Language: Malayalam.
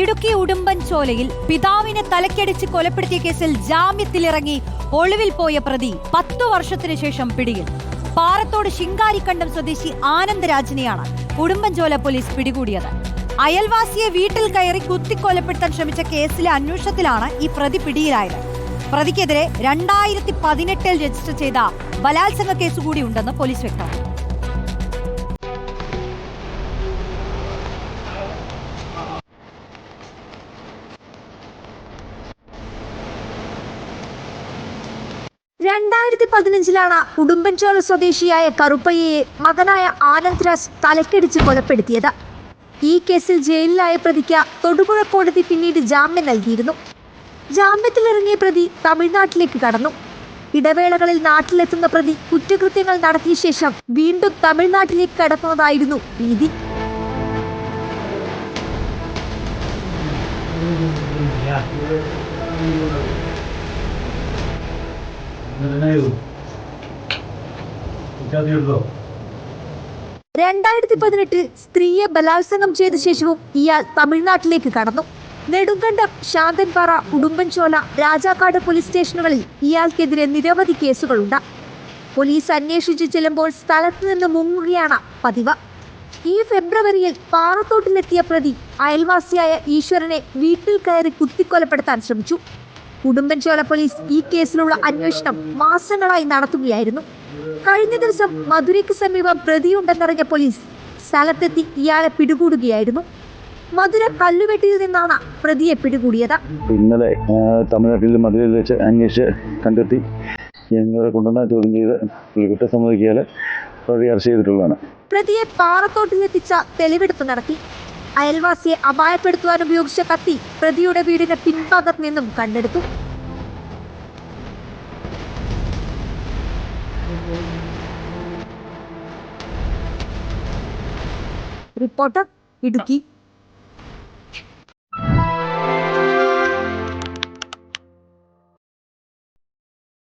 ഇടുക്കി ഉടുമ്പൻചോലയിൽ പിതാവിനെ തലക്കടിച്ച് കൊലപ്പെടുത്തിയ കേസിൽ ജാമ്യത്തിലിറങ്ങി ഒളിവിൽ പോയ പ്രതി 10 വർഷത്തിനു ശേഷം പിടിയിൽ. പാറത്തോട് ശിങ്കാരിക്കണ്ടം സ്വദേശി ആനന്ദരാജിനെയാണ് ഉടുമ്പൻചോല പോലീസ് പിടികൂടിയത്. അയൽവാസിയെ വീട്ടിൽ കയറി കുത്തിക്കൊലപ്പെടുത്താൻ ശ്രമിച്ച കേസിലെ അന്വേഷണത്തിലാണ് ഈ പ്രതി പിടിയിലായത്. പ്രതിക്കെതിരെ 2018 രജിസ്റ്റർ ചെയ്ത ബലാത്സംഗ കേസ് കൂടി ഉണ്ടെന്ന് പോലീസ് വ്യക്തമാക്കി. ഉടുമ്പൻചോല സ്വദേശിയായ കറുപ്പയ്യയെ മകനായ ആനന്ദ്രാജ് തലക്കടിച്ച് കൊലപ്പെടുത്തിയത്. ഈ കേസിൽ ജയിലിലായ പ്രതിക്ക് തൊടുപുഴ കോടതി പിന്നീട് ജാമ്യം നൽകിയിരുന്നു. ജാമ്യത്തിലിറങ്ങിയ പ്രതി തമിഴ്നാട്ടിലേക്ക് കടന്നു. ഇടവേളകളിൽ നാട്ടിലെത്തുന്ന പ്രതി കുറ്റകൃത്യങ്ങൾ നടത്തിയ ശേഷം വീണ്ടും തമിഴ്നാട്ടിലേക്ക് കടക്കുന്നതായിരുന്നു രീതി. സ്ത്രീയെ ബലാത്സംഗം ചെയ്ത ശേഷവും ഇയാൾ തമിഴ്നാട്ടിലേക്ക് കടന്നു. നെടുങ്കണ്ടം, ശാന്തൻപാറ, ഉടുമ്പൻചോല, രാജാക്കാട് പോലീസ് സ്റ്റേഷനുകളിൽ ഇയാൾക്കെതിരെ നിരവധി കേസുകളുണ്ട്. പോലീസ് അന്വേഷിച്ചു ചെല്ലുമ്പോൾ സ്ഥലത്ത് നിന്ന് മുങ്ങുകയാണ് പതിവ്. ഈ ഫെബ്രുവരിയിൽ പാറത്തോട്ടിലെത്തിയ പ്രതി അയൽവാസിയായ ഈശ്വരനെ വീട്ടിൽ കയറി കുത്തിക്കൊലപ്പെടുത്താൻ ശ്രമിച്ചു. ഉടുമ്പൻചോല പോലീസ് ഈ കേസിലുള്ള അന്വേഷണം മാസങ്ങളായി നടത്തുകയായിരുന്നു. കഴിഞ്ഞ ദിവസം മധുരയ്ക്ക് സമീപം പ്രതിയുണ്ടെന്നറിഞ്ഞ പോലീസ് സ്ഥലത്തെത്തി ഇയാളെ പിടികൂടുകയായിരുന്നു. മധുര കല്ലുവെട്ടിയിൽ നിന്നാണ് പ്രതിയെ പിടികൂടിയത്. ഇന്നലെ തമിഴ്നാട്ടിൽ മധുരയിൽ വെച്ച് അന്വേഷിച്ച് കണ്ടെത്തി ഞങ്ങളെ കൊണ്ടുവന്ന ചോദ്യം ചെയ്ത് കുറ്റം സമ്മതിക്കാതെ പ്രതി അറസ്റ്റ് ചെയ്തിട്ടുള്ളതാണ്. പ്രതിയെ പാറത്തോട്ടിലെത്തിച്ച തെളിവെടുപ്പ് നടത്തി. അയൽവാസിയെ അപായപ്പെടുത്തുവാൻ ഉപയോഗിച്ച കത്തി പ്രതിയുടെ വീടിന്റെ പിൻഭാഗത്ത് നിന്നും കണ്ടെടുത്തു. റിപ്പോർട്ടർ, ഇടുക്കി.